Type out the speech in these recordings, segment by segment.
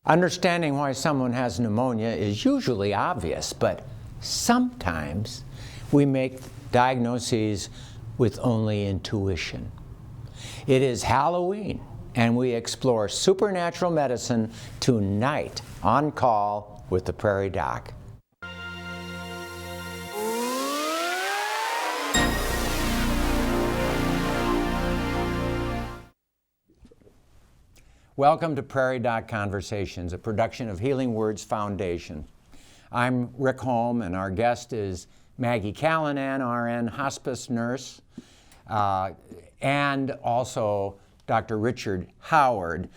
Understanding why someone has pneumonia is usually obvious, but sometimes we make diagnoses with only intuition. It is Halloween, and we explore supernatural medicine tonight on Call with the Prairie Doc. Welcome to Prairie Doc Conversations, a production of Healing Words Foundation. I'm Rick Holm, and our guest is Maggie Callanan, RN, hospice nurse, and also Dr. Richard Howard,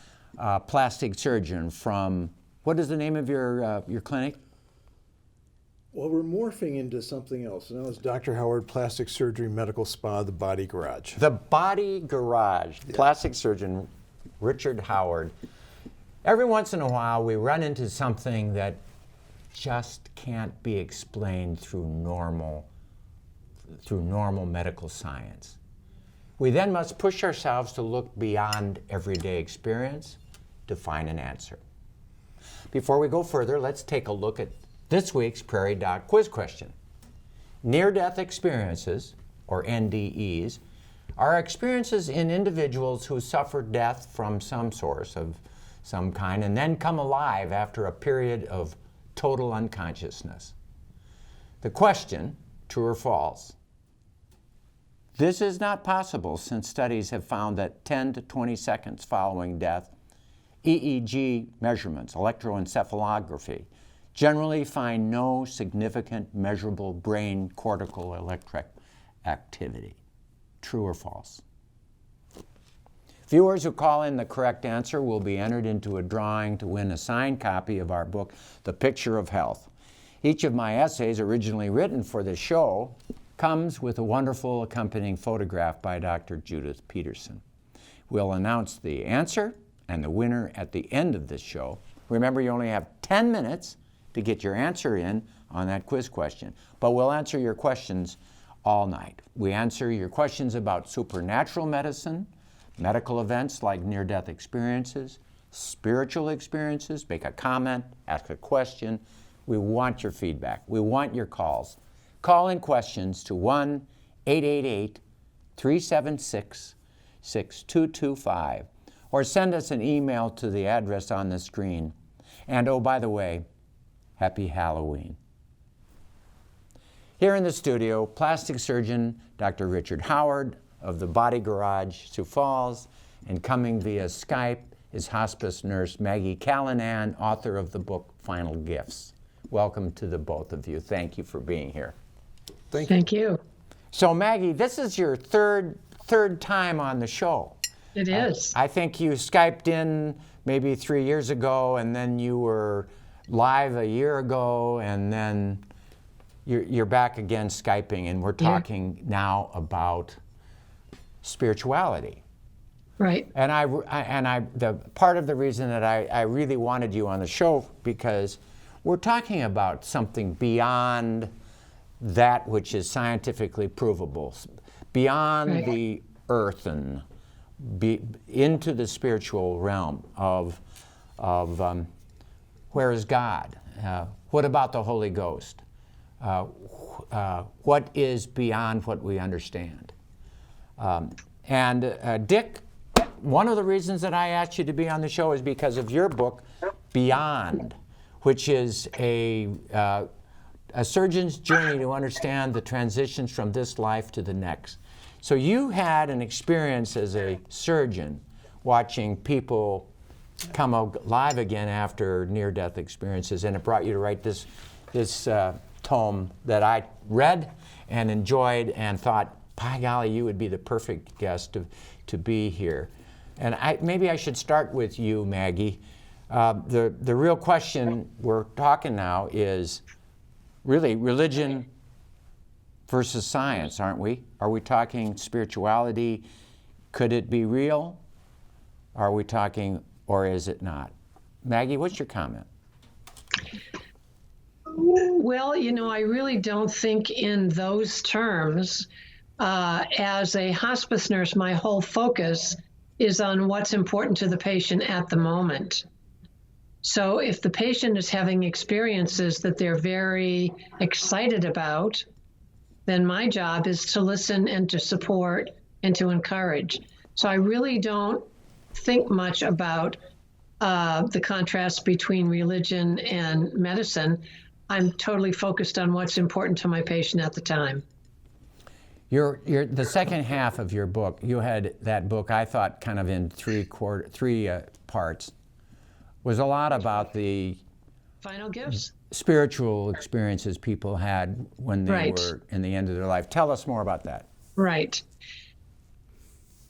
plastic surgeon from, what is the name of your clinic? Well, we're morphing into something else. Now it's Dr. Howard Plastic Surgery Medical Spa, the Body Garage. The Body Garage, yeah. Plastic surgeon Richard Howard. Every once in a while we run into something that just can't be explained through normal medical science. We then must push ourselves to look beyond everyday experience to find an answer. Before we go further, let's take a look at this week's Prairie Doc quiz question. Near-death experiences, or NDEs, are experiences in individuals who suffer death from some source of some kind and then come alive after a period of total unconsciousness. The question, true or false? This is not possible since studies have found that 10 to 20 seconds following death, EEG measurements, electroencephalography, generally find no significant measurable brain cortical electric activity. True or false? Viewers who call in the correct answer will be entered into a drawing to win a signed copy of our book, The Picture of Health. Each of my essays, originally written for this show, comes with a wonderful accompanying photograph by Dr. Judith Peterson. We'll announce the answer and the winner at the end of this show. Remember, you only have 10 minutes to get your answer in on that quiz question, but we'll answer your questions all night. We answer your questions about supernatural medicine, medical events like near-death experiences, spiritual experiences, make a comment, ask a question. We want your feedback. We want your calls. Call in questions to 1-888-376-6225 or send us an email to the address on the screen. And oh, by the way, happy Halloween. Here in the studio, plastic surgeon Dr. Richard Howard of the Body Garage, Sioux Falls, and coming via Skype is hospice nurse Maggie Callanan, author of the book Final Gifts. Welcome to the both of you. Thank you for being here. Thank you. So Maggie, this is your third time on the show. It is. I think you Skyped in maybe 3 years ago, and then you were live a year ago, and then you're back again Skyping, and we're talking now about spirituality. Right. And the part of the reason that I really wanted you on the show, because we're talking about something beyond that which is scientifically provable, beyond the earth and into the spiritual realm of where is God? What about the Holy Ghost? What is beyond what we understand? Dick, one of the reasons that I asked you to be on the show is because of your book, Beyond, which is a surgeon's journey to understand the transitions from this life to the next. So you had an experience as a surgeon watching people come alive again after near-death experiences, and it brought you to write this tome that I read and enjoyed and thought, by golly, you would be the perfect guest to be here. And maybe I should start with you, Maggie. The real question we're talking now is really religion versus science, aren't we? Are we talking spirituality? Could it be real? Are we talking, or is it not? Maggie, what's your comment? Well, I really don't think in those terms. As a hospice nurse, my whole focus is on what's important to the patient at the moment. So if the patient is having experiences that they're very excited about, then my job is to listen and to support and to encourage. So I really don't think much about the contrast between religion and medicine. I'm totally focused on what's important to my patient at the time. The second half of your book, you had that book, I thought, kind of in three parts, was a lot about the Final gifts? spiritual experiences people had when they Right. were in the end of their life. Tell us more about that. Right.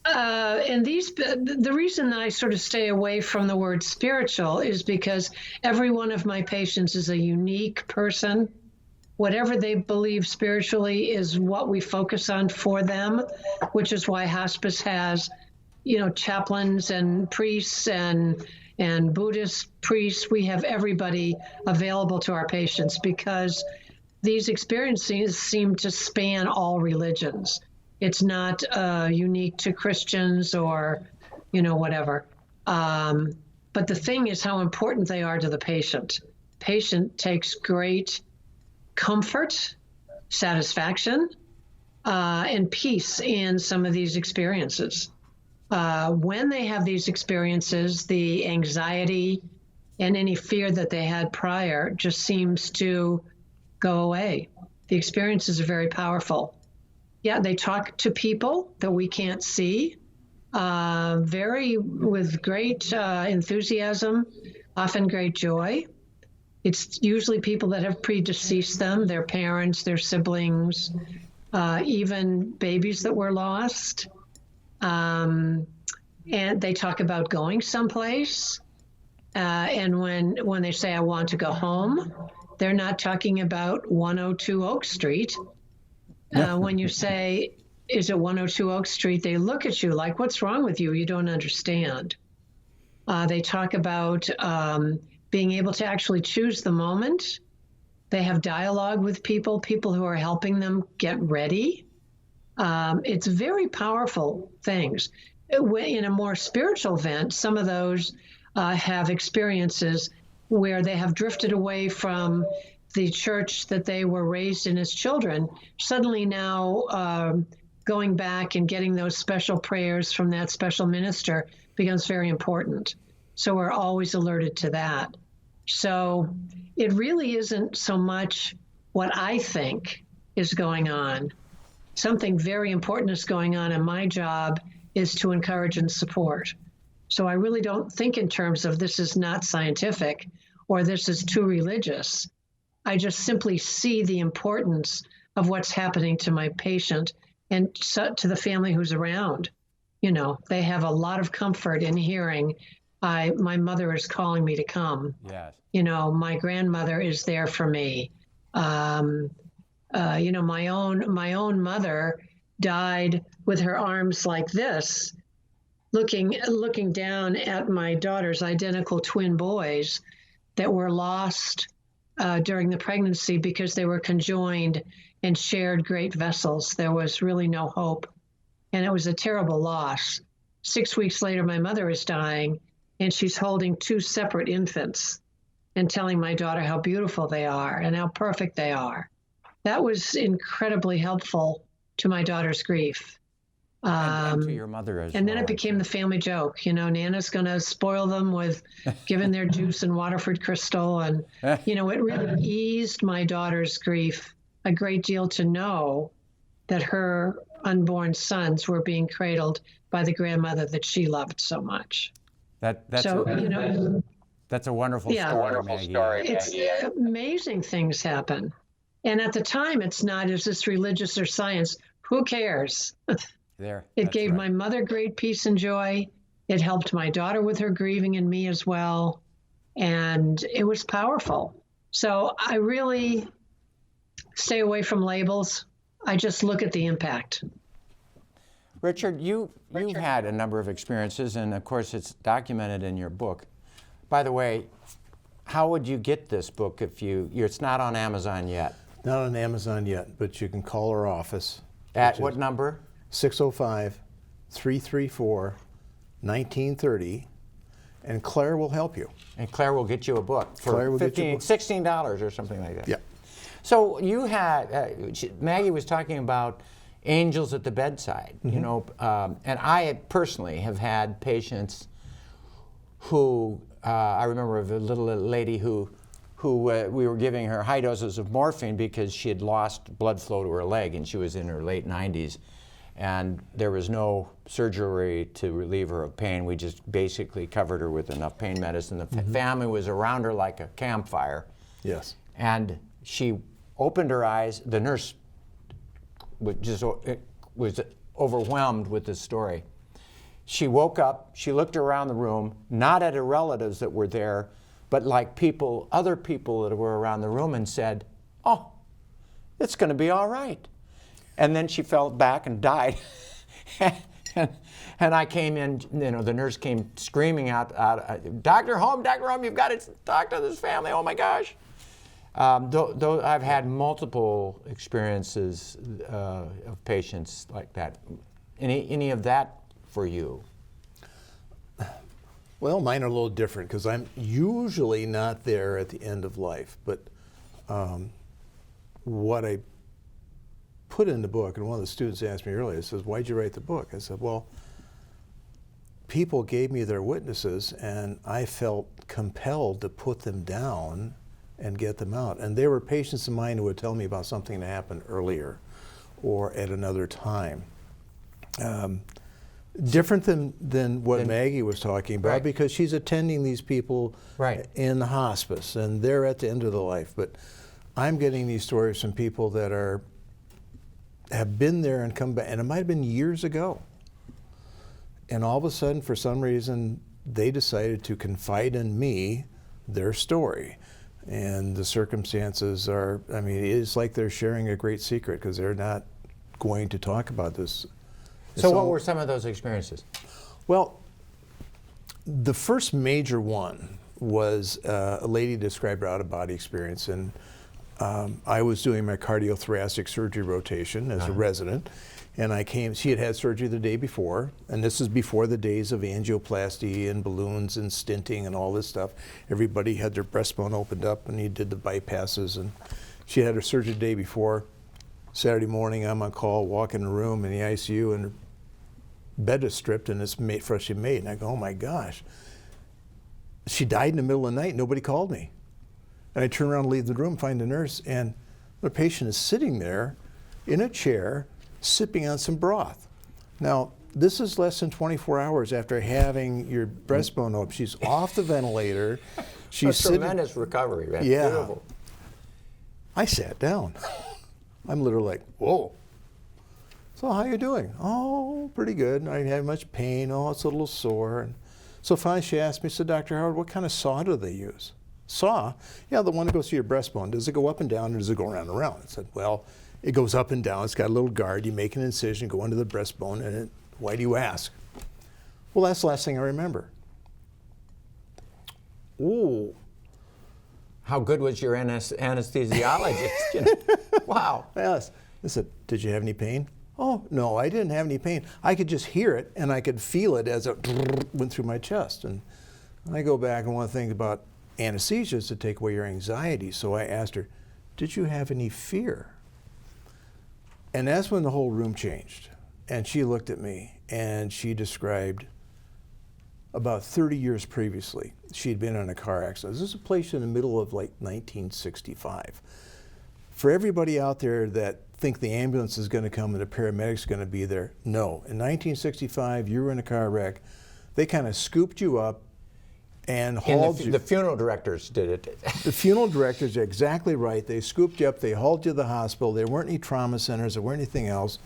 And the reason that I sort of stay away from the word spiritual is because every one of my patients is a unique person. Whatever they believe spiritually is what we focus on for them, which is why hospice has, chaplains and priests and Buddhist priests. We have everybody available to our patients because these experiences seem to span all religions. It's not unique to Christians or, whatever. But the thing is how important they are to the patient. Patient takes great comfort, satisfaction, and peace in some of these experiences. When they have these experiences, the anxiety and any fear that they had prior just seems to go away. The experiences are very powerful. Yeah, they talk to people that we can't see, with great enthusiasm, often great joy. It's usually people that have predeceased them, their parents, their siblings, even babies that were lost. And they talk about going someplace. And when they say, I want to go home, they're not talking about 102 Oak Street. When you say, is it 102 Oak Street? They look at you like, what's wrong with you? You don't understand. They talk about being able to actually choose the moment. They have dialogue with people who are helping them get ready. It's very powerful things. In a more spiritual event, some of those have experiences where they have drifted away from the church that they were raised in as children, suddenly now going back and getting those special prayers from that special minister becomes very important. So we're always alerted to that. So it really isn't so much what I think is going on. Something very important is going on, and my job is to encourage and support. So I really don't think in terms of this is not scientific or this is too religious. I just simply see the importance of what's happening to my patient and to the family who's around. They have a lot of comfort in hearing, my mother is calling me to come. Yes. My grandmother is there for me. My own mother died with her arms like this, looking down at my daughter's identical twin boys that were lost during the pregnancy because they were conjoined and shared great vessels. There was really no hope. And it was a terrible loss. 6 weeks later, my mother is dying, and she's holding two separate infants and telling my daughter how beautiful they are and how perfect they are. That was incredibly helpful to my daughter's grief. And to your mother as well. And then it became the family joke. Nana's going to spoil them with giving their juice in Waterford Crystal. And, it really eased my daughter's grief a great deal to know that her unborn sons were being cradled by the grandmother that she loved so much. That's a wonderful story, Maggie. It's amazing things happen. And at the time, it's not, is this religious or science? Who cares? It gave my mother great peace and joy. It helped my daughter with her grieving and me as well. And it was powerful. So I really stay away from labels. I just look at the impact. Richard, you've had a number of experiences, and of course it's documented in your book. By the way, how would you get this book if it's not on Amazon yet? Not on Amazon yet, but you can call our office. At what number? 605-334-1930. and Claire will help you. And Claire will get you a book for Claire will get you a book. $16 or something like that. Yeah. So you had, Maggie was talking about angels at the bedside, you know, and I personally have had patients who, I remember of a little lady who we were giving her high doses of morphine because she had lost blood flow to her leg and she was in her late 90s. And there was no surgery to relieve her of pain. We just basically covered her with enough pain medicine. The family was around her like a campfire. Yes. And she opened her eyes. The nurse was overwhelmed with this story. She woke up, she looked around the room, not at her relatives that were there, but like other people that were around the room, and said, "Oh, it's going to be all right." And then she fell back and died. And I came in, you know, the nurse came screaming out, Dr. Holm, you've got to talk to this family, oh my gosh. Though I've had multiple experiences of patients like that. Any of that for you? Well, mine are a little different because I'm usually not there at the end of life. But what I put in the book, and one of the students asked me earlier, says, "Why'd you write the book?" I said, well, people gave me their witnesses, and I felt compelled to put them down and get them out. And they were patients of mine who would tell me about something that happened earlier or at another time. Different than what Maggie was talking about, right, because she's attending these people right, in the hospice, and they're at the end of their life. But I'm getting these stories from people that have been there and come back, and it might have been years ago. And all of a sudden, for some reason, they decided to confide in me their story. And the circumstances are, I mean, it is like they're sharing a great secret because they're not going to talk about this. So what were some of those experiences? Well, the first major one was a lady described her out-of-body experience, and I was doing my cardiothoracic surgery rotation as a resident, and I came, she had had surgery the day before, and this is before the days of angioplasty and balloons and stenting and all this stuff. Everybody had their breastbone opened up, and he did the bypasses, and she had her surgery the day before. Saturday morning, I'm on call, walk in the room in the ICU, and her bed is stripped and it's freshly made. And I go, oh my gosh. She died in the middle of the night, nobody called me. And I turn around and leave the room, find the nurse, and the patient is sitting there in a chair, sipping on some broth. Now, this is less than 24 hours after having your breastbone open. She's off the ventilator. She's a tremendous recovery, man. Yeah. Beautiful. I sat down. I'm literally like, whoa. So how you doing? Oh, pretty good. I didn't have much pain. Oh, it's a little sore. And so finally she asked me, said, Dr. Howard, what kind of saw do they use? Saw? Yeah, the one that goes through your breastbone. Does it go up and down or does it go around and around? I said, well, it goes up and down. It's got a little guard. You make an incision, go under the breastbone, and why do you ask? Well, that's the last thing I remember. Ooh. How good was your anesthesiologist? You know? Wow. Yes. I said, did you have any pain? Oh, no, I didn't have any pain. I could just hear it, and I could feel it as it went through my chest. And I go back, and one of the things about anesthesia is to take away your anxiety. So I asked her, did you have any fear? And that's when the whole room changed. And she looked at me, and she described about 30 years previously, she'd been in a car accident. This is a place in the middle of like 1965. For everybody out there that think the ambulance is going to come and the paramedics are going to be there, no. In 1965, you were in a car wreck. They kind of scooped you up and hauled you. The funeral directors did it. The funeral directors are exactly right. They scooped you up, they hauled you to the hospital. There weren't any trauma centers, there weren't anything else.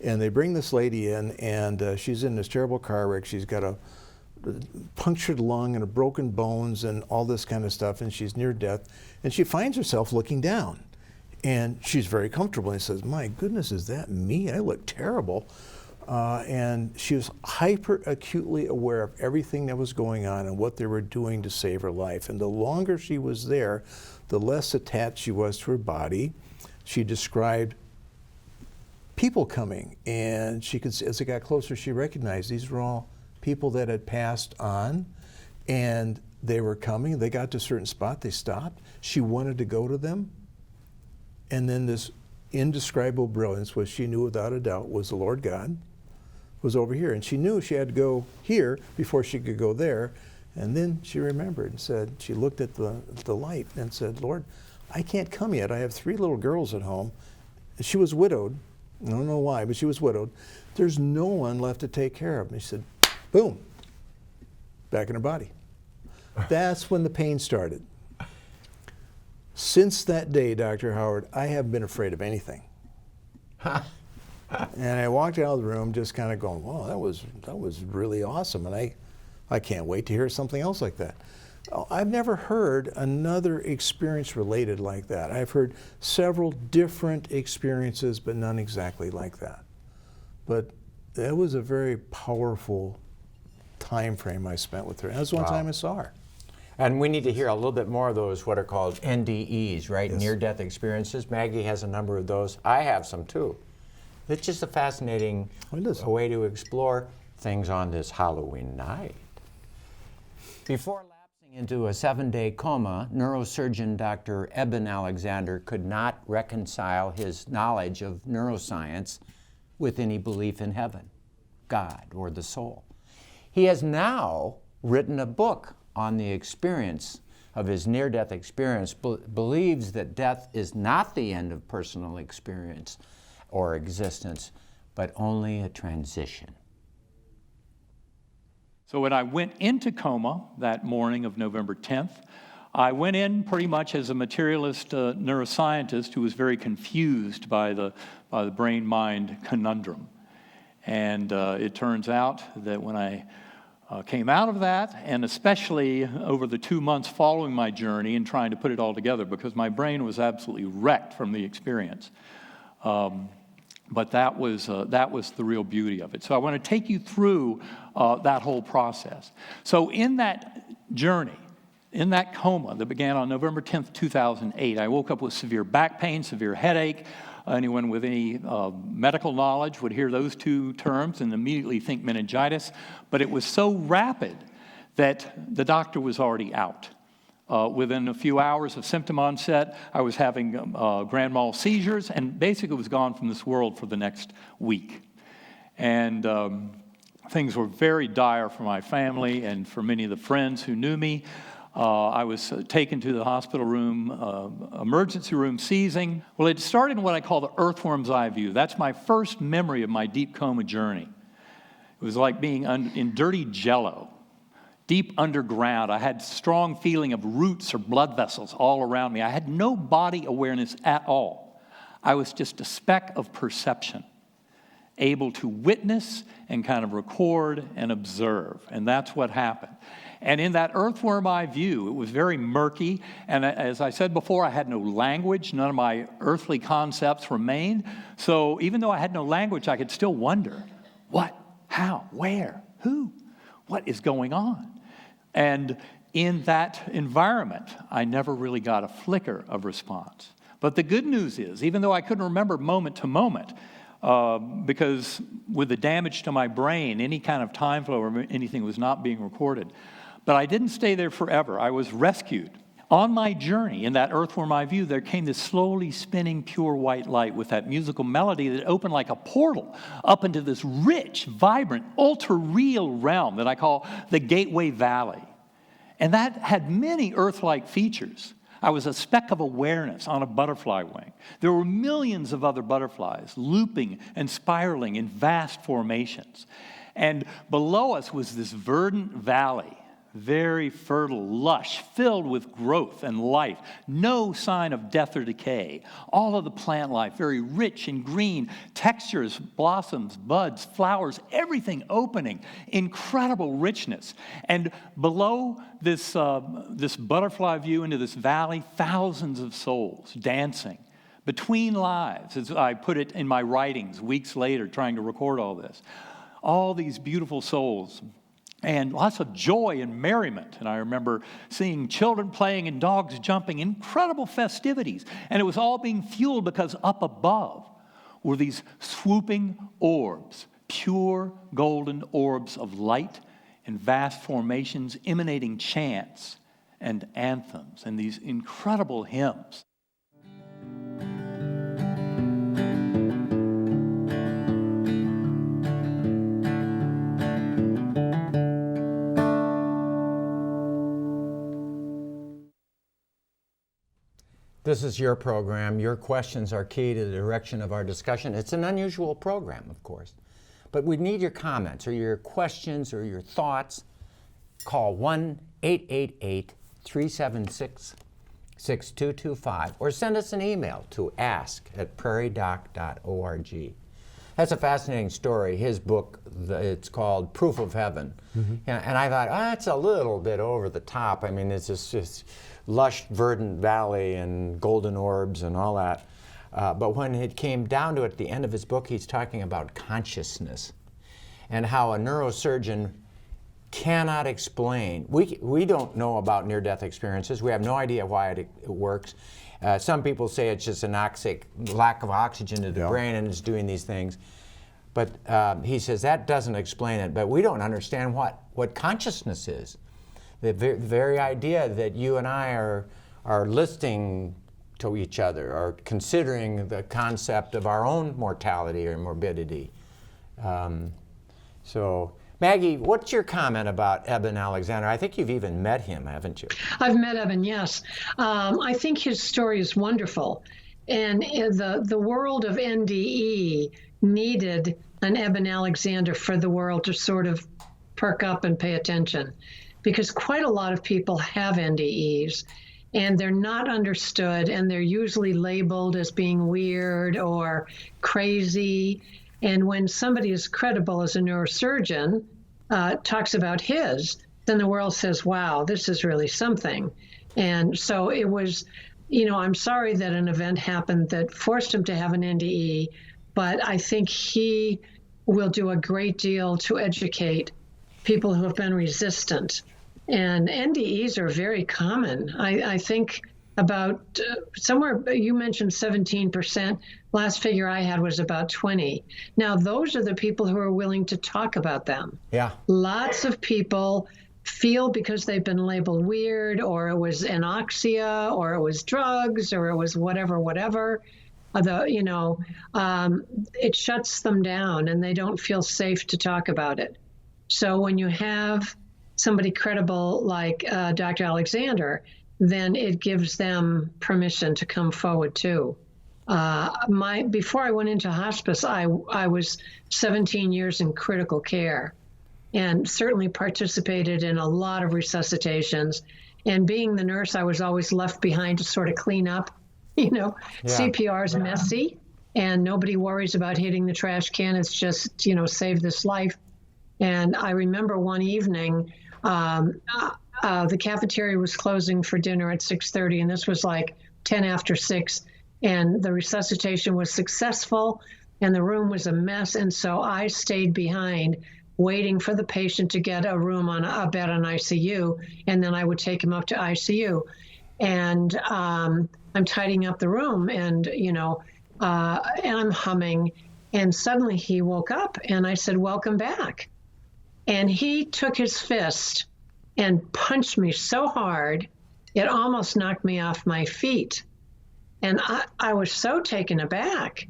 And they bring this lady in, and she's in this terrible car wreck. She's got a punctured lung and a broken bones and all this kind of stuff, and she's near death. And she finds herself looking down. And she's very comfortable and says, my goodness, is that me? I look terrible. And she was hyper acutely aware of everything that was going on and what they were doing to save her life. And the longer she was there, the less attached she was to her body. She described people coming, and she could, as it got closer, she recognized these were all people that had passed on, And they were coming, they got to a certain spot, they stopped. She wanted to go to them. And then this indescribable brilliance, which she knew without a doubt was the Lord God, was over here. And she knew she had to go here before she could go there. And then she remembered and said, she looked at the light and said, Lord, I can't come yet. I have 3 little girls at home. She was widowed. I don't know why, but she was widowed. There's no one left to take care of them. She said, boom, back in her body. That's when the pain started. Since that day, Dr. Howard, I haven't been afraid of anything. And I walked out of the room just kind of going, wow, that was really awesome. And I can't wait to hear something else like that. I've never heard another experience related like that. I've heard several different experiences, but none exactly like that. But that was a very powerful time frame I spent with her. That was one time I saw her. And we need to hear a little bit more of those, what are called NDEs, right? Yes. Near-death experiences. Maggie has a number of those. I have some too. It's just a fascinating way to explore things on this Halloween night. Before lapsing into a 7-day coma, neurosurgeon Dr. Eben Alexander could not reconcile his knowledge of neuroscience with any belief in heaven, God, or the soul. He has now written a book on the experience of his near-death experience, believes that death is not the end of personal experience or existence, but only a transition. So when I went into coma that morning of November 10th, I went in pretty much as a materialist neuroscientist who was very confused by the brain-mind conundrum. And it turns out that when I came out of that, and especially over the 2 months following my journey and trying to put it all together, because my brain was absolutely wrecked from the experience. But that was the real beauty of it. So I want to take you through that whole process. So in that journey, in that coma that began on November 10th, 2008, I woke up with severe back pain, severe headache. Anyone with any medical knowledge would hear those 2 terms and immediately think meningitis. But it was so rapid that the doctor was already out. Within a few hours of symptom onset, I was having grand mal seizures and basically was gone from this world for the next week. And things were very dire for my family and for many of the friends who knew me. I was taken to the hospital room, emergency room, seizing. Well, it started in what I call the earthworm's eye view. That's my first memory of my deep coma journey. It was like being in dirty jello, deep underground. I had strong feeling of roots or blood vessels all around me. I had no body awareness at all. I was just a speck of perception, able to witness and kind of record and observe. And that's what happened. And in that earthworm eye view, it was very murky. And as I said before, I had no language. None of my earthly concepts remained. So even though I had no language, I could still wonder, what, how, where, who, what is going on? And in that environment, I never really got a flicker of response. But the good news is, even though I couldn't remember moment to moment, because with the damage to my brain, any kind of time flow or anything was not being recorded. But I didn't stay there forever. I was rescued. On my journey, in that earthworm eye view, there came this slowly spinning pure white light with that musical melody that opened like a portal up into this rich, vibrant, ultra-real realm that I call the Gateway Valley. And that had many Earth-like features. I was a speck of awareness on a butterfly wing. There were millions of other butterflies looping and spiraling in vast formations. And below us was this verdant valley, very fertile, lush, filled with growth and life. No sign of death or decay. All of the plant life, very rich and green. Textures, blossoms, buds, flowers, everything opening. Incredible richness. And below this butterfly view into this valley, thousands of souls dancing between lives, as I put it in my writings weeks later, trying to record all this. All these beautiful souls. And lots of joy and merriment. And I remember seeing children playing and dogs jumping, incredible festivities. And it was all being fueled because up above were these swooping orbs, pure golden orbs of light in vast formations emanating chants and anthems and these incredible hymns. This is your program. Your questions are key to the direction of our discussion. It's an unusual program, of course, but we need your comments or your questions or your thoughts. Call 1-888-376-6225 or send us an email to ask@prairiedoc.org. That's a fascinating story. His book, it's called Proof of Heaven. And I thought, that's a little bit over the top. I mean, it's just lush, verdant valley and golden orbs and all that. But when it came down to it at the end of his book, he's talking about consciousness and how a neurosurgeon cannot explain. We don't know about near-death experiences. We have no idea why it works. Some people say it's just lack of oxygen to the brain and it's doing these things. But he says that doesn't explain it. But we don't understand what consciousness is. The very idea that you and I are listening to each other, or considering the concept of our own mortality or morbidity. So, Maggie, what's your comment about Eben Alexander? I think you've even met him, haven't you? I've met Eben, yes. I think his story is wonderful. And the world of NDE needed an Eben Alexander for the world to sort of perk up and pay attention. Because quite a lot of people have NDEs, and they're not understood, and they're usually labeled as being weird or crazy. And when somebody is credible as a neurosurgeon talks about his, then the world says, wow, this is really something. And so it was, I'm sorry that an event happened that forced him to have an NDE, but I think he will do a great deal to educate people who have been resistant. And NDEs are very common. I think about somewhere, you mentioned 17%. Last figure I had was about 20. Now, those are the people who are willing to talk about them. Yeah. Lots of people feel because they've been labeled weird, or it was anoxia, or it was drugs, or it was whatever. It shuts them down and they don't feel safe to talk about it. So when you have somebody credible like Dr. Alexander, then it gives them permission to come forward too. Before I went into hospice, I was 17 years in critical care and certainly participated in a lot of resuscitations. And being the nurse, I was always left behind to sort of clean up. CPR is messy and nobody worries about hitting the trash can. It's just, save this life. And I remember one evening, the cafeteria was closing for dinner at 6:30, and this was like 10 after 6, and the resuscitation was successful, and the room was a mess, and so I stayed behind waiting for the patient to get a room on a bed on ICU, and then I would take him up to ICU. And I'm tidying up the room, and, and I'm humming, and suddenly he woke up, and I said, welcome back. And he took his fist and punched me so hard, it almost knocked me off my feet. And I was so taken aback.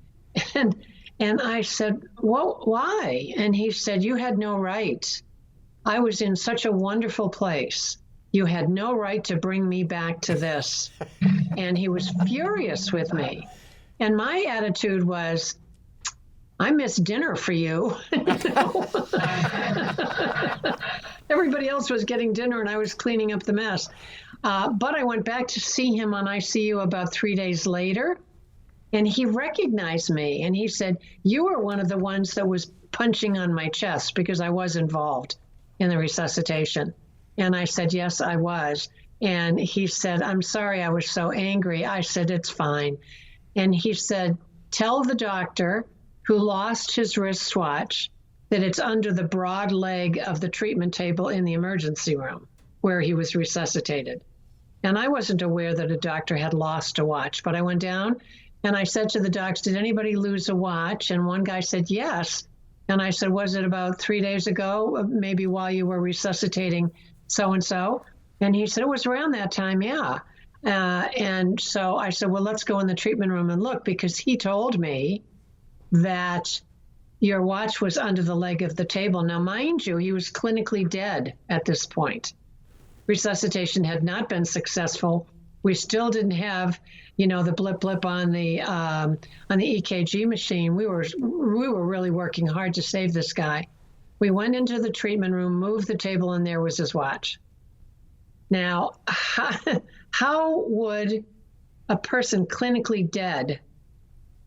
And I said, well, why? And he said, you had no right. I was in such a wonderful place. You had no right to bring me back to this. And he was furious with me. And my attitude was, I missed dinner for you. Everybody else was getting dinner and I was cleaning up the mess. But I went back to see him on ICU about 3 days later, and he recognized me and he said, you were one of the ones that was punching on my chest, because I was involved in the resuscitation. And I said, yes, I was. And he said, I'm sorry, I was so angry. I said, it's fine. And he said, tell the doctor who lost his wristwatch that it's under the broad leg of the treatment table in the emergency room where he was resuscitated. And I wasn't aware that a doctor had lost a watch, but I went down and I said to the docs, did anybody lose a watch? And one guy said, yes. And I said, was it about 3 days ago, maybe while you were resuscitating so-and-so? And he said, it was around that time, yeah. And so I said, well, let's go in the treatment room and look, because he told me that your watch was under the leg of the table. Now, mind you, he was clinically dead at this point. Resuscitation had not been successful. We still didn't have, the blip on the EKG machine. We were really working hard to save this guy. We went into the treatment room, moved the table, and there was his watch. Now, how would a person clinically dead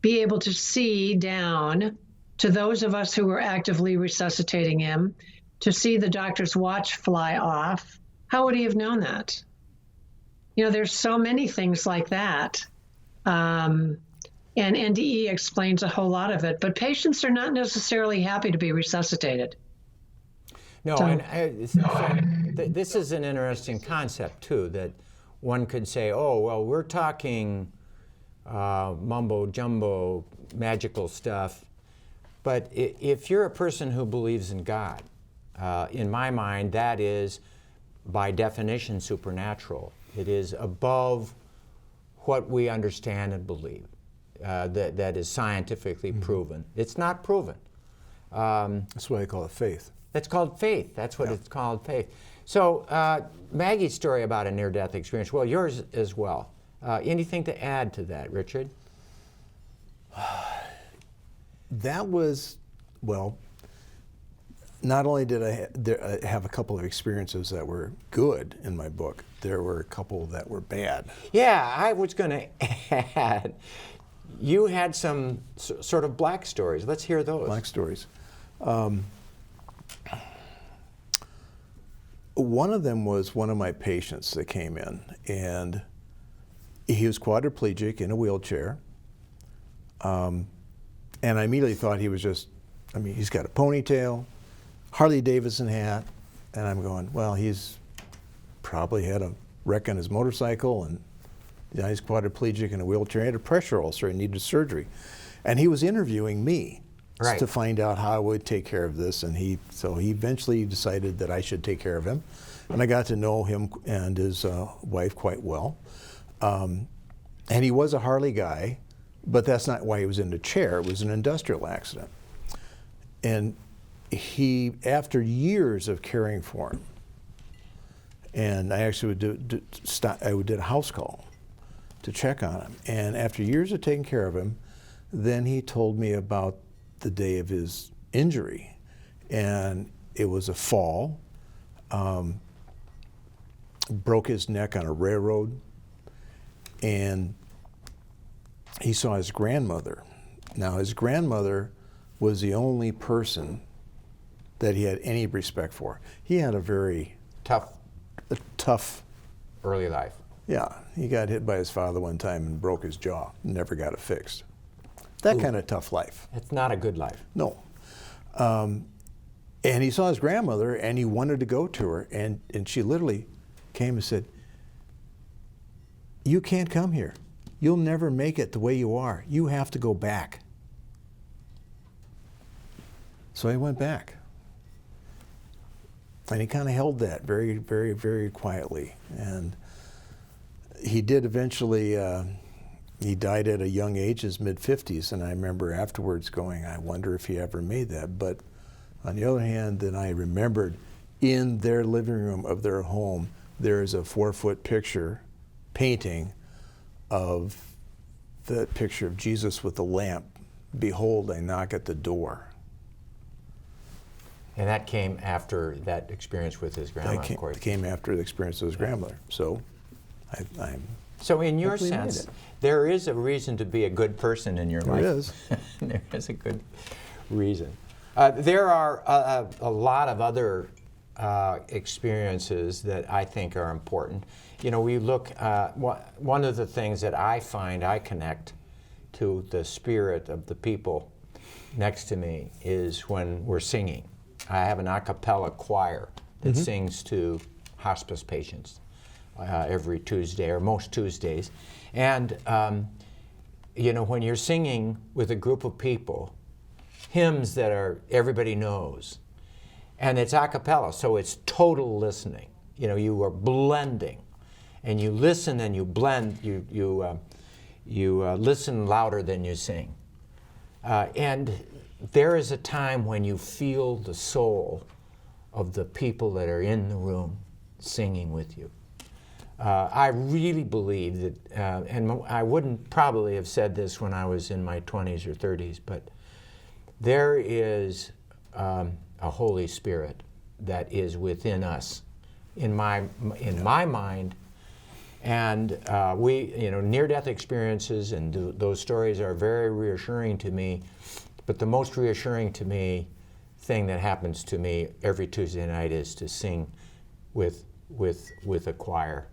be able to see down to those of us who were actively resuscitating him, to see the doctor's watch fly off? How would he have known that? There's so many things like that. And NDE explains a whole lot of it, but patients are not necessarily happy to be resuscitated. No, So- and this is an interesting concept, too, that one could say, oh, well, we're talking mumbo jumbo, magical stuff. But if you're a person who believes in God, in my mind, that is, by definition, supernatural. It is above what we understand and believe, that is scientifically proven. It's not proven. That's why I call it faith. It's called faith. That's what it's called, faith. So Maggie's story about a near-death experience, well, yours as well. Anything to add to that, Richard? That was, well, not only did I have a couple of experiences that were good in my book, there were a couple that were bad. Yeah, I was going to add, you had some sort of black stories. Let's hear those. Black stories. One of them was one of my patients that came in, and he was quadriplegic in a wheelchair. And I immediately thought he was he's got a ponytail, Harley Davidson hat, and I'm going, well, he's probably had a wreck on his motorcycle, and he's quadriplegic in a wheelchair. He had a pressure ulcer and needed surgery. And he was interviewing me to find out how I would take care of this, and so he eventually decided that I should take care of him. And I got to know him and his wife quite well. And he was a Harley guy, but that's not why he was in the chair. It was an industrial accident. And he, after years of caring for him, and I actually did a house call to check on him. And after years of taking care of him, then he told me about the day of his injury. And it was a fall, broke his neck on a railroad, and he saw his grandmother. Now, his grandmother was the only person that he had any respect for. He had a very tough early life. Yeah, he got hit by his father one time and broke his jaw, never got it fixed. That kind of tough life. It's not a good life. No. And he saw his grandmother, and he wanted to go to her, and she literally came and said, "You can't come here. You'll never make it the way you are. You have to go back." So he went back. And he kind of held that very, very, very quietly. And he did eventually, he died at a young age, his mid-50s, and I remember afterwards going, I wonder if he ever made that. But on the other hand, then I remembered in their living room of their home, there's a 4-foot painting of the picture of Jesus with the lamp. Behold, I knock at the door. And that came after that experience with his grandma, of course. That came after the experience with his grandmother. So I'm So in your hopefully made sense, it. there is a reason to be a good person in your life. There is. There is a good reason. There are a lot of other experiences that I think are important. You know, we look, one of the things that I find I connect to the spirit of the people next to me is when we're singing. I have an a cappella choir that sings to hospice patients every Tuesday, or most Tuesdays. And, you know, when you're singing with a group of people hymns that everybody knows. And it's a cappella, so it's total listening. You know, you are blending, and you listen and you blend. You listen louder than you sing. And there is a time when you feel the soul of the people that are in the room singing with you. I really believe that, and I wouldn't probably have said this when I was in my 20s or 30s, but there is a Holy Spirit that is within us, in my mind, and near-death experiences and those stories are very reassuring to me. But the most reassuring to me thing that happens to me every Tuesday night is to sing with a choir.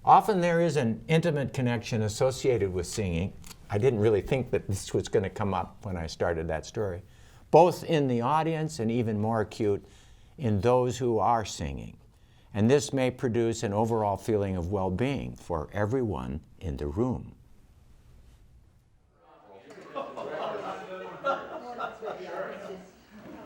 Often there is an intimate connection associated with singing. I didn't really think that this was going to come up when I started that story, both in the audience and even more acute in those who are singing. And this may produce an overall feeling of well-being for everyone in the room.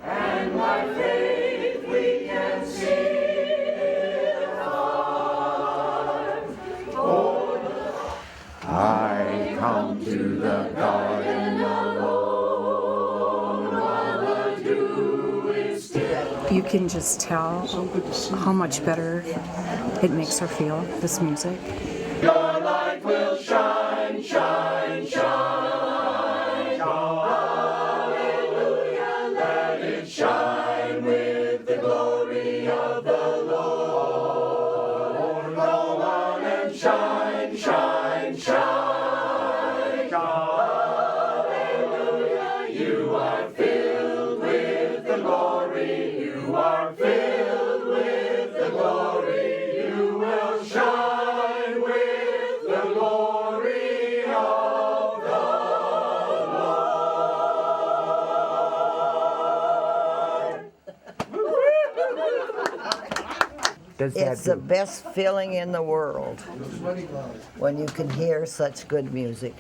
And by faith we can see on. Oh, I come to the garden alone, while the dew is still. You can just tell how much better it makes her feel, this music. Your light will shine, shine, shine. Shine with the glory of the Lord. Go on and shine, shine, shine. Hallelujah. You are filled with the glory. You are filled with the glory. You will shine with the glory of the It's the best feeling in the world when you can hear such good music.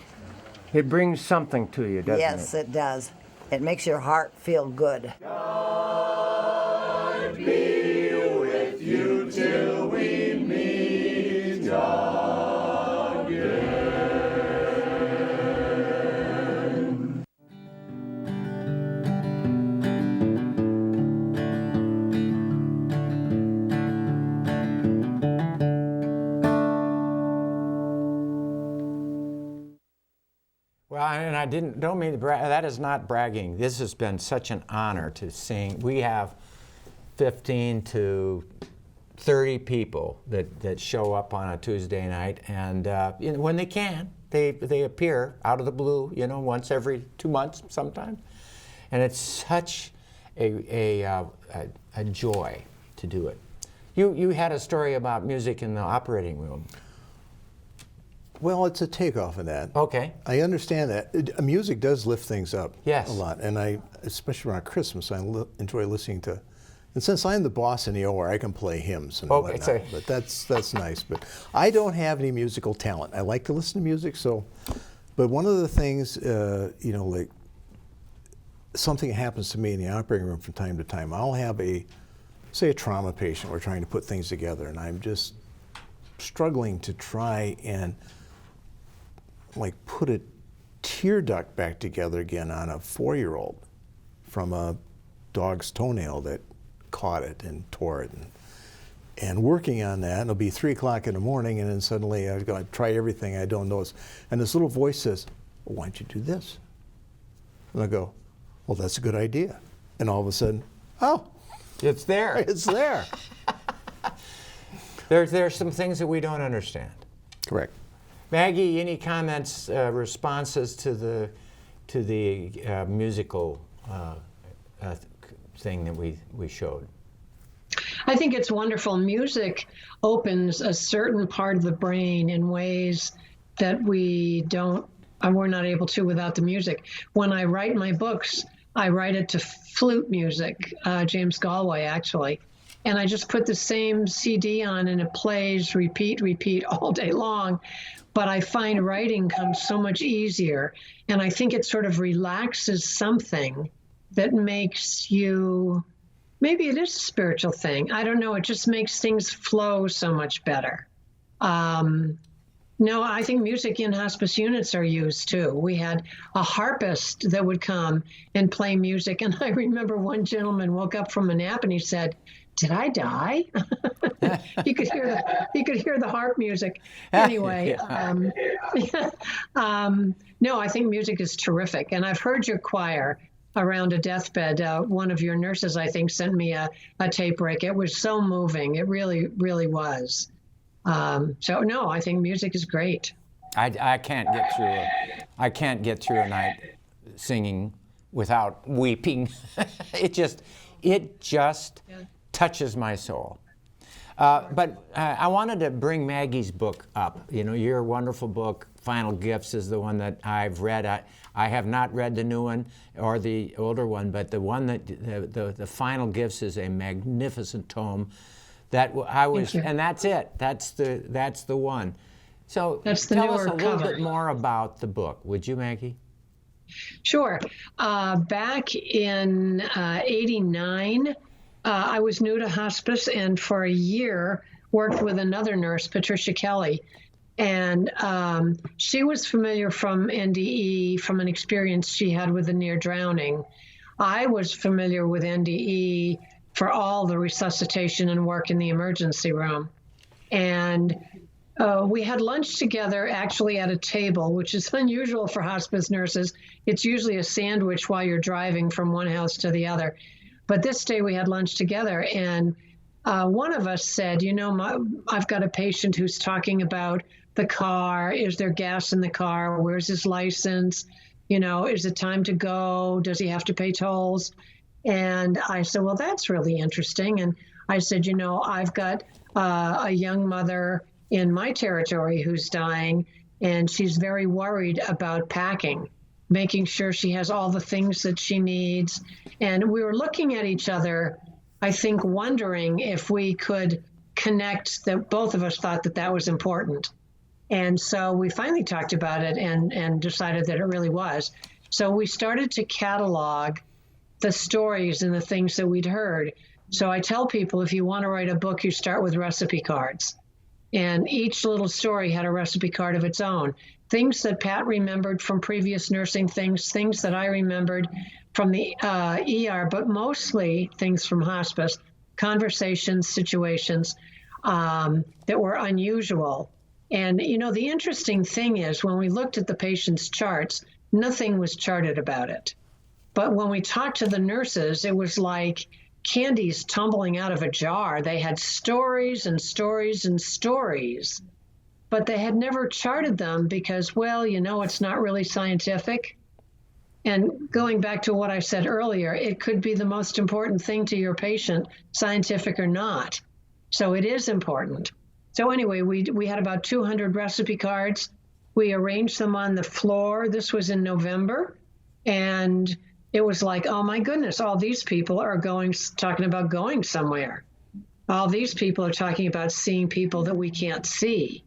It brings something to you, doesn't it? Yes, it does. It makes your heart feel good. God be with you till we meet again. Well, and I don't mean to brag. That is not bragging. This has been such an honor to sing. We have 15 to 30 people that show up on a Tuesday night, and when they can, they appear out of the blue, once every 2 months sometimes, and it's such a joy to do it. You had a story about music in the operating room. Well, it's a takeoff of that. Okay. I understand that. Music does lift things up Yes. a lot. And especially around Christmas, I enjoy listening to, and since I'm the boss in the OR, I can play hymns and Okay, whatnot. But that's nice. But I don't have any musical talent. I like to listen to music, but one of the things, like something happens to me in the operating room from time to time, I'll have say a trauma patient, we're trying to put things together, and I'm just struggling to try and put a tear duct back together again on a 4-year-old from a dog's toenail that caught it and tore it. And working on that, and it'll be 3 o'clock in the morning, and then suddenly I'm going to try everything I don't notice. And this little voice says, well, why don't you do this? And I go, well, that's a good idea. And all of a sudden, oh, It's there. it's there. There's some things that we don't understand. Correct. Maggie, any comments, responses to the musical thing that we showed? I think it's wonderful. Music opens a certain part of the brain in ways that we're not able to without the music. When I write my books, I write it to flute music, James Galway, actually. and I just put the same CD on and it plays, repeat, repeat all day long. But I find writing comes so much easier. And I think it sort of relaxes something that makes you, maybe it is a spiritual thing. I don't know. It just makes things flow so much better. No, I think music in hospice units are used too. We had a harpist that would come and play music. And I remember one gentleman woke up from a nap and he said, "Did I die?" You could hear the harp music. Anyway, no, I think music is terrific. And I've heard your choir around a deathbed. One of your nurses, I think, sent me a tape rec. It was so moving. It really, really was. So no, I think music is great. I can't get through a night singing without weeping. It just touches my soul. But I wanted to bring Maggie's book up. You know, your wonderful book, Final Gifts, is the one that I've read. I have not read the new one or the older one, but the one that the Final Gifts is a magnificent tome. That I was, and that's it. That's the one. So tell us a little bit more about the book, would you, Maggie? Sure. Back in '89, I was new to hospice, and for a year worked with another nurse, Patricia Kelly, and she was familiar from NDE from an experience she had with a near drowning. I was familiar with NDE for all the resuscitation and work in the emergency room. And we had lunch together actually at a table, which is unusual for hospice nurses. It's usually a sandwich while you're driving from one house to the other. But this day we had lunch together, and one of us said, you know, I've got a patient who's talking about the car. Is there gas in the car? Where's his license? You know, is it time to go? Does he have to pay tolls? And I said, well, that's really interesting. And I said, you know, I've got a young mother in my territory who's dying, and she's very worried about packing, making sure she has all the things that she needs. And we were looking at each other, I think, wondering if we could connect, that both of us thought that that was important. And so we finally talked about it and decided that it really was. So we started to catalog the stories and the things that we'd heard. So I tell people, if you want to write a book, you start with recipe cards. And each little story had a recipe card of its own. Things that Pat remembered from previous nursing things that I remembered from the ER, but mostly things from hospice, conversations, situations that were unusual. And, you know, the interesting thing is when we looked at the patient's charts, nothing was charted about it. But when we talked to the nurses, it was like candies tumbling out of a jar. They had stories and stories and stories, but they had never charted them because, well, you know, it's not really scientific. And going back to what I said earlier, it could be the most important thing to your patient, scientific or not. So it is important. So anyway, we had about 200 recipe cards. We arranged them on the floor. This was in November. And it was like, oh my goodness, all these people are talking about going somewhere. All these people are talking about seeing people that we can't see.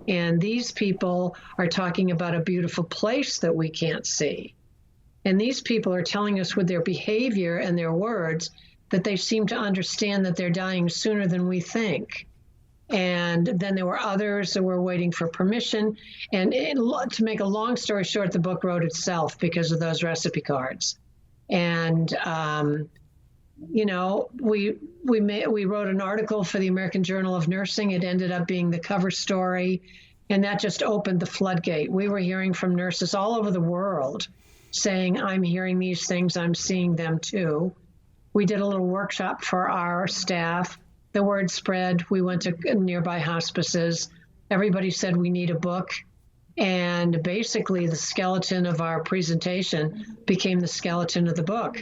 And these people are talking about a beautiful place that we can't see. And these people are telling us with their behavior and their words that they seem to understand that they're dying sooner than we think. And then there were others that were waiting for permission. And to make a long story short, the book wrote itself because of those recipe cards. And, you know, we wrote an article for the American Journal of Nursing. It ended up being the cover story, and that just opened the floodgate. We were hearing from nurses all over the world saying, I'm hearing these things, I'm seeing them too. We did a little workshop for our staff. The word spread. We went to nearby hospices. Everybody said we need a book. And basically the skeleton of our presentation became the skeleton of the book,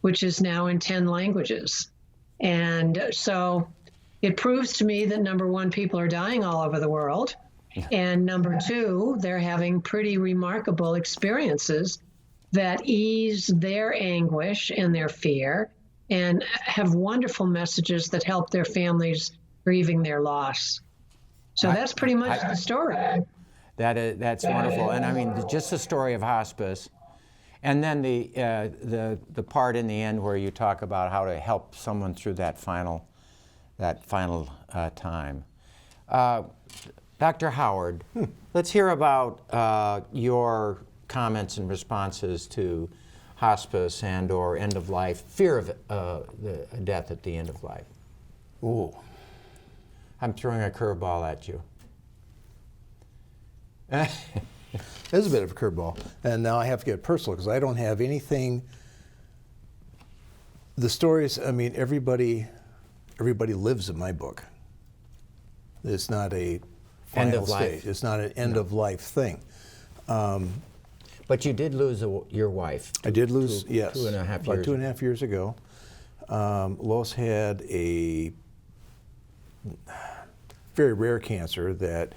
which is now in 10 languages. And so it proves to me that number one, people are dying all over the world. And number two, they're having pretty remarkable experiences that ease their anguish and their fear and have wonderful messages that help their families grieving their loss. So that's pretty much the story. That's wonderful. And I mean, just the story of hospice, and then the part in the end where you talk about how to help someone through that final time. Dr. Howard, let's hear about your comments and responses to hospice and/or end of life, fear of the death at the end of life. Ooh. I'm throwing a curveball at you. This is a bit of a curveball. And now I have to get personal because I don't have anything. The stories, I mean, everybody lives in my book. It's not a final End of life. stage. It's not an end of life thing. But you did lose your wife. I did lose, yes. 2.5 about years. 2.5 years ago. Lois had a very rare cancer that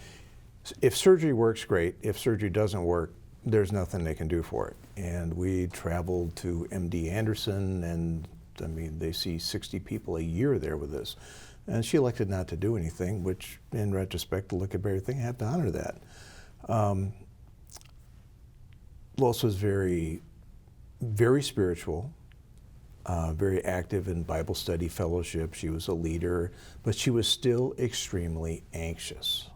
if surgery works, great. If surgery doesn't work, there's nothing they can do for it. And we traveled to MD Anderson, and I mean, they see 60 people a year there with this. And she elected not to do anything, which in retrospect, to look at everything, I have to honor that. Lois was very, very spiritual, very active in Bible study fellowship. She was a leader, but she was still extremely anxious.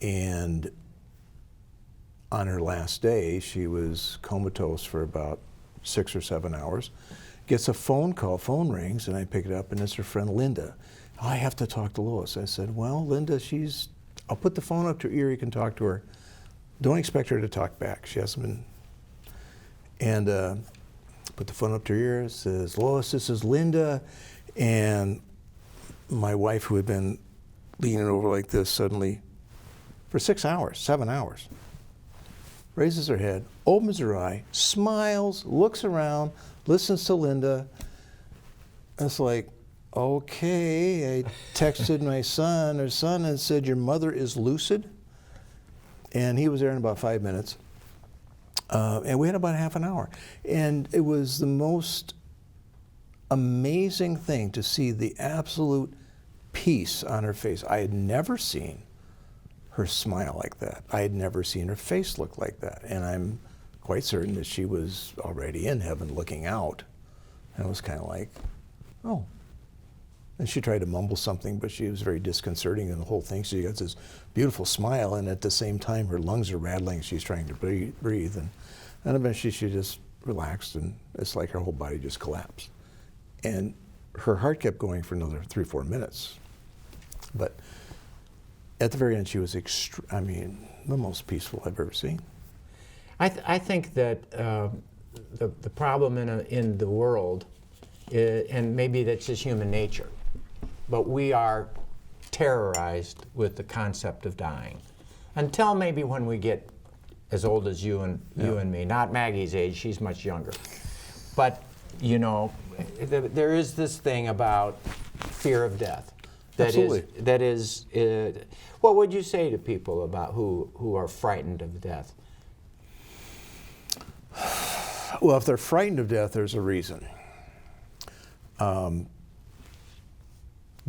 And on her last day, she was comatose for about 6 or 7 hours. Gets a phone call, phone rings, and I pick it up, and it's her friend Linda. Oh, I have to talk to Lois. I said, well, Linda, I'll put the phone up to her ear, you can talk to her. Don't expect her to talk back. She hasn't been. And put the phone up to her ear, says, Lois, this is Linda. And my wife, who had been leaning over like this, suddenly, for 6 hours, 7 hours, raises her head, opens her eye, smiles, looks around, listens to Linda. It's like, okay. I texted my son, and said, your mother is lucid. And he was there in about 5 minutes. And we had about half an hour. And it was the most amazing thing to see the absolute peace on her face. I had never seen her smile like that. I had never seen her face look like that. And I'm quite certain that she was already in heaven looking out. And it was kind of like, oh. And she tried to mumble something, but she was very disconcerting in the whole thing. She got this beautiful smile, and at the same time, her lungs are rattling. She's trying to breathe. And eventually, she just relaxed, and it's like her whole body just collapsed. And her heart kept going for another 3-4 minutes. But at the very end, she was, the most peaceful I've ever seen. I think that the problem in the world, and maybe that's just human nature, but we are terrorized with the concept of dying. Until maybe when we get as old as you and me, not Maggie's age, she's much younger. But, there is this thing about fear of death. That is, what would you say to people about who are frightened of death? Well, if they're frightened of death, there's a reason.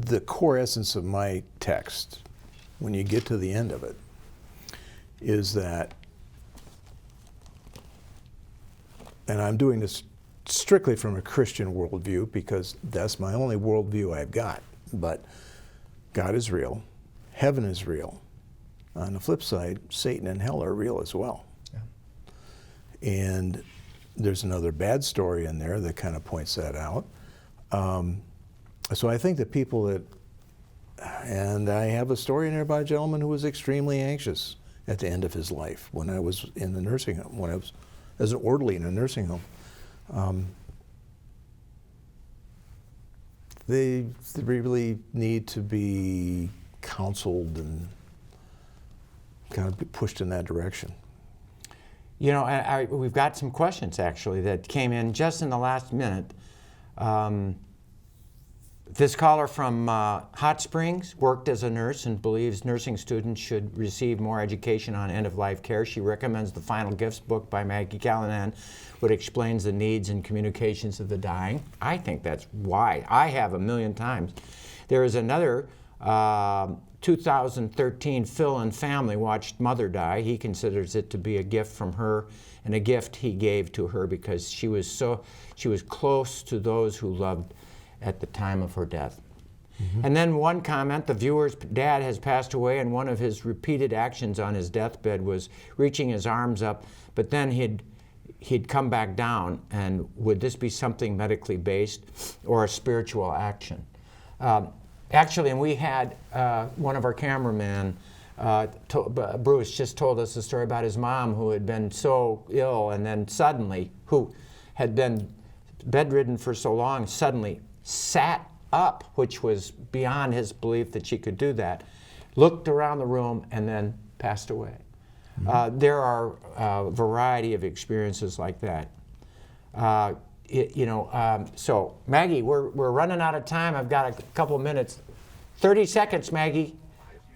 The core essence of my text, when you get to the end of it, is that, and I'm doing this strictly from a Christian worldview because that's my only worldview I've got, but God is real, heaven is real. On the flip side, Satan and hell are real as well. Yeah. And there's another bad story in there that kind of points that out. So I think that people and I have a story in there about a gentleman who was extremely anxious at the end of his life when I was in the nursing home, when I was as an orderly in a nursing home. They really need to be counseled and kind of be pushed in that direction. We've got some questions actually that came in just in the last minute. This caller from Hot Springs worked as a nurse and believes nursing students should receive more education on end-of-life care. She recommends the Final Gifts book by Maggie Callanan, which explains the needs and communications of the dying. I think that's why. I have a million times. There is another 2013 Phil and family watched mother die. He considers it to be a gift from her and a gift he gave to her because she was close to those who loved at the time of her death. Mm-hmm. And then one comment, the viewer's dad has passed away, and one of his repeated actions on his deathbed was reaching his arms up, but then he'd come back down. And would this be something medically based or a spiritual action? Actually, and we had one of our cameramen, Bruce, just told us a story about his mom who had been so ill and then suddenly, who had been bedridden for so long, suddenly sat up, which was beyond his belief that she could do that, looked around the room, and then passed away. Mm-hmm. There are a variety of experiences like that. So Maggie, we're running out of time. I've got a couple minutes. 30 seconds, Maggie.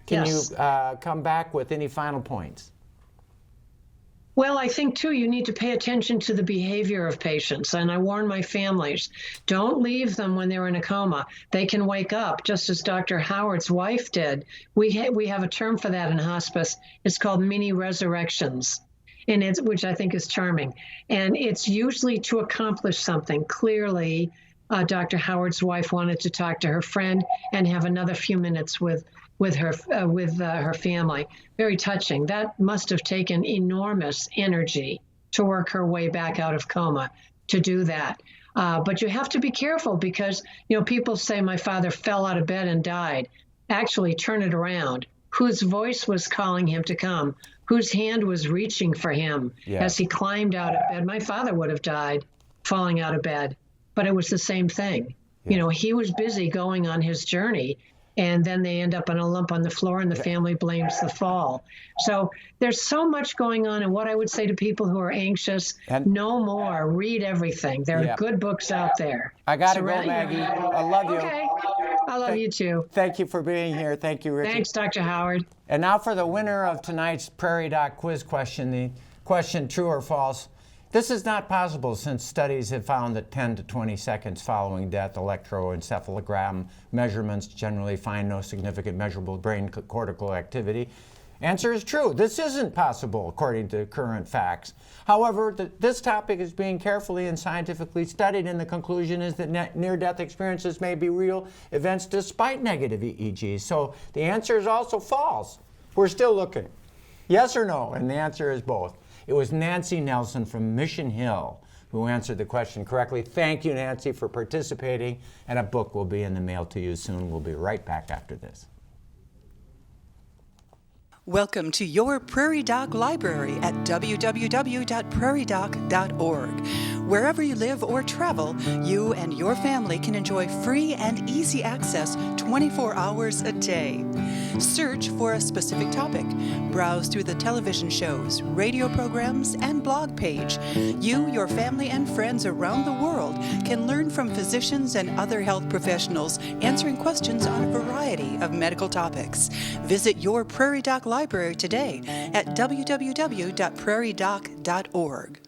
Can Yes. you come back with any final points? Well, I think, too, you need to pay attention to the behavior of patients. And I warn my families, don't leave them when they're in a coma. They can wake up, just as Dr. Howard's wife did. We have a term for that in hospice. It's called mini resurrections, which I think is charming. And it's usually to accomplish something. Clearly, Dr. Howard's wife wanted to talk to her friend and have another few minutes with her family. Very touching. That must have taken enormous energy to work her way back out of coma to do that. But you have to be careful because, people say my father fell out of bed and died. Actually, turn it around. Whose voice was calling him to come? Whose hand was reaching for him as he climbed out of bed? My father would have died falling out of bed, but it was the same thing. Yeah. He was busy going on his journey, and then they end up on a lump on the floor, and the family blames the fall. So there's so much going on, and what I would say to people who are anxious, no more, read everything. There are good books out there. I got to go, Maggie. I love you. Okay. I love you too. Thank you for being here. Thank you, Richard. Thanks, Dr. Howard. And now for the winner of tonight's Prairie Doc quiz question, the question, true or false. This is not possible since studies have found that 10 to 20 seconds following death, electroencephalogram measurements generally find no significant measurable brain cortical activity. Answer is true. This isn't possible according to current facts. However, this topic is being carefully and scientifically studied, and the conclusion is that near-death experiences may be real events despite negative EEGs. So the answer is also false. We're still looking. Yes or no? And the answer is both. It was Nancy Nelson from Mission Hill who answered the question correctly. Thank you, Nancy, for participating, and a book will be in the mail to you soon. We'll be right back after this. Welcome to your Prairie Doc Library at www.prairiedoc.org. Wherever you live or travel, you and your family can enjoy free and easy access 24 hours a day. Search for a specific topic. Browse through the television shows, radio programs, and blog page. You, your family, and friends around the world can learn from physicians and other health professionals answering questions on a variety of medical topics. Visit your Prairie Doc Library today at www.prairiedoc.org.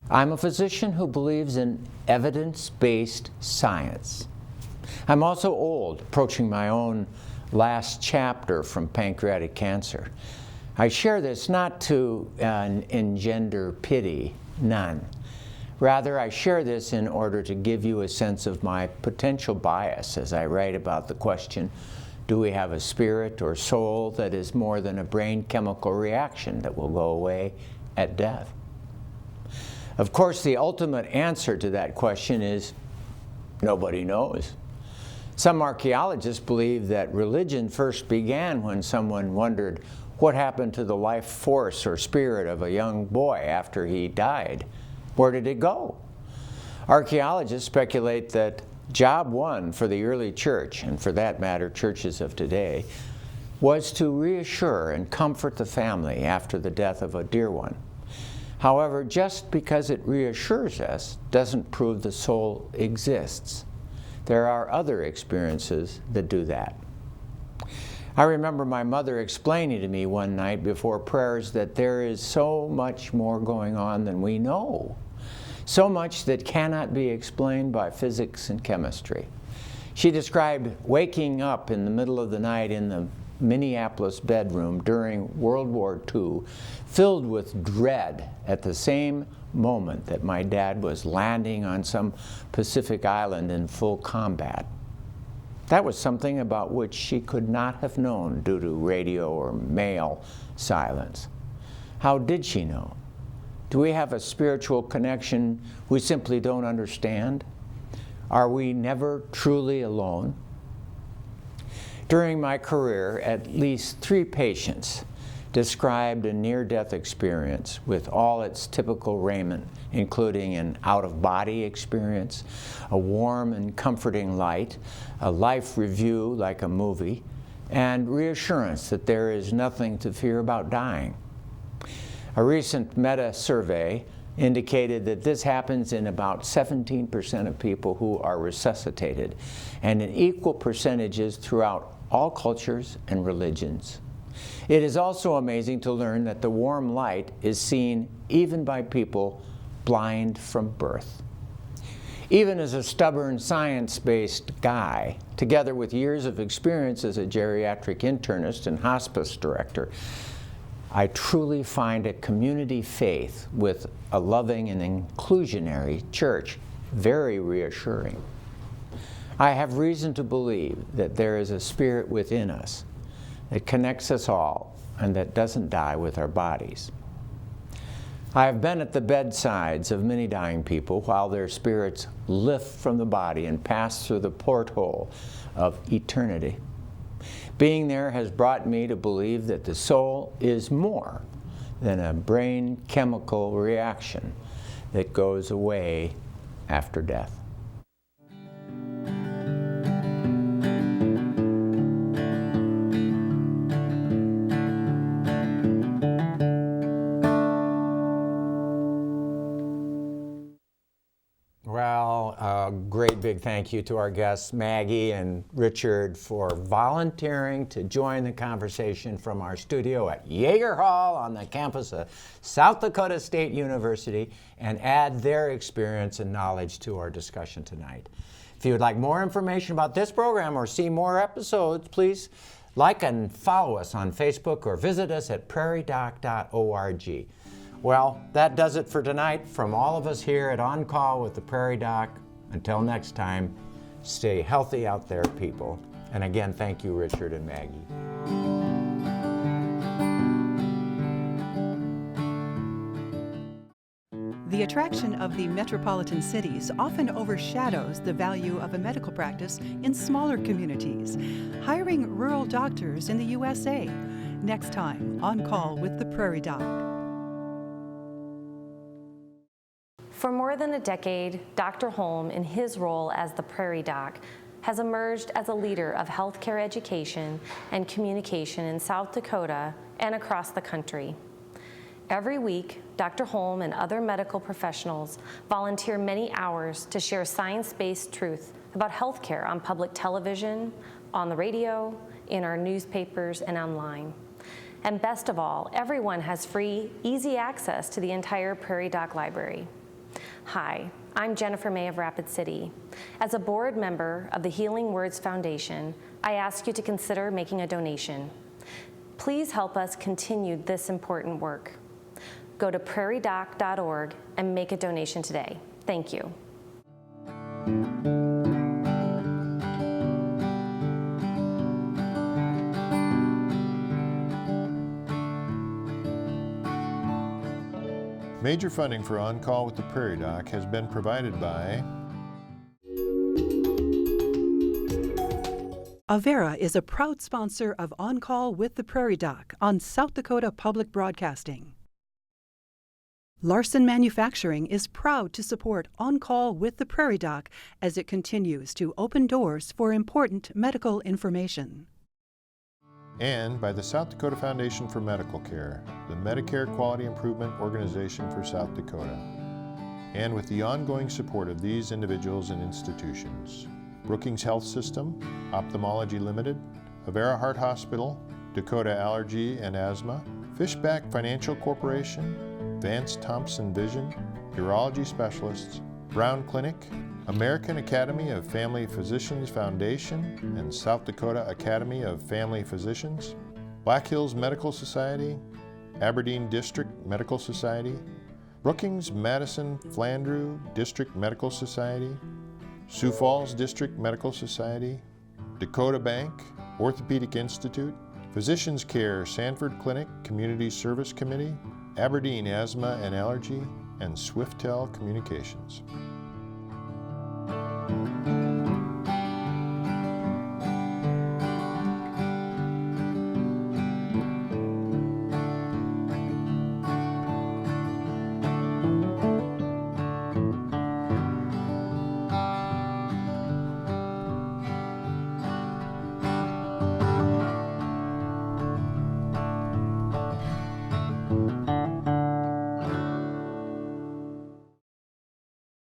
I'm a physician who believes in evidence-based science. I'm also old, approaching my own last chapter from pancreatic cancer. I share this not to engender pity, none. Rather, I share this in order to give you a sense of my potential bias as I write about the question, do we have a spirit or soul that is more than a brain chemical reaction that will go away at death? Of course, the ultimate answer to that question is nobody knows. Some archaeologists believe that religion first began when someone wondered what happened to the life force or spirit of a young boy after he died. Where did it go? Archaeologists speculate that job one for the early church, and for that matter churches of today, was to reassure and comfort the family after the death of a dear one. However, just because it reassures us doesn't prove the soul exists. there are other experiences that do that. I remember my mother explaining to me one night before prayers that there is so much more going on than we know, so much that cannot be explained by physics and chemistry. She described waking up in the middle of the night in the Minneapolis bedroom during World War II, filled with dread at the same moment that my dad was landing on some Pacific island in full combat. That was something about which she could not have known due to radio or mail silence. How did she know? Do we have a spiritual connection we simply don't understand? Are we never truly alone? During my career, at least 3 patients described a near-death experience with all its typical raiment, including an out-of-body experience, a warm and comforting light, a life review like a movie, and reassurance that there is nothing to fear about dying. A recent meta-survey indicated that this happens in about 17% of people who are resuscitated, and in equal percentages throughout all cultures and religions. It is also amazing to learn that the warm light is seen even by people blind from birth. Even as a stubborn science-based guy, together with years of experience as a geriatric internist and hospice director, I truly find a community faith with a loving and inclusionary church very reassuring. I have reason to believe that there is a spirit within us that connects us all and that doesn't die with our bodies. I have been at the bedsides of many dying people while their spirits lift from the body and pass through the porthole of eternity. Being there has brought me to believe that the soul is more than a brain chemical reaction that goes away after death. Well, a great big thank you to our guests, Maggie and Richard, for volunteering to join the conversation from our studio at Yeager Hall on the campus of South Dakota State University and add their experience and knowledge to our discussion tonight. If you would like more information about this program or see more episodes, please like and follow us on Facebook or visit us at prairiedoc.org. Well, that does it for tonight. From all of us here at On Call with the Prairie Doc, until next time, stay healthy out there, people. And again, thank you, Richard and Maggie. The attraction of the metropolitan cities often overshadows the value of a medical practice in smaller communities. Hiring rural doctors in the USA. Next time, On Call with the Prairie Doc. For more than a decade, Dr. Holm, in his role as the Prairie Doc, has emerged as a leader of healthcare education and communication in South Dakota and across the country. Every week, Dr. Holm and other medical professionals volunteer many hours to share science-based truth about healthcare on public television, on the radio, in our newspapers, and online. And best of all, everyone has free, easy access to the entire Prairie Doc library. Hi, I'm Jennifer May of Rapid City. As a board member of the Healing Words Foundation, I ask you to consider making a donation. Please help us continue this important work. Go to prairiedoc.org and make a donation today. Thank you. Major funding for On Call with the Prairie Doc has been provided by Avera is a proud sponsor of On Call with the Prairie Doc on South Dakota Public Broadcasting. Larson Manufacturing is proud to support On Call with the Prairie Doc as it continues to open doors for important medical information. and by the South Dakota Foundation for Medical Care, the Medicare Quality Improvement Organization for South Dakota, and with the ongoing support of these individuals and institutions. Brookings Health System, Ophthalmology Limited, Avera Heart Hospital, Dakota Allergy and Asthma, Fishback Financial Corporation, Vance Thompson Vision, Urology Specialists, Brown Clinic, American Academy of Family Physicians Foundation and South Dakota Academy of Family Physicians, Black Hills Medical Society, Aberdeen District Medical Society, Brookings Madison Flandreau District Medical Society, Sioux Falls District Medical Society, Dakota Bank, Orthopedic Institute, Physicians Care Sanford Clinic Community Service Committee, Aberdeen Asthma and Allergy, and Swiftel Communications.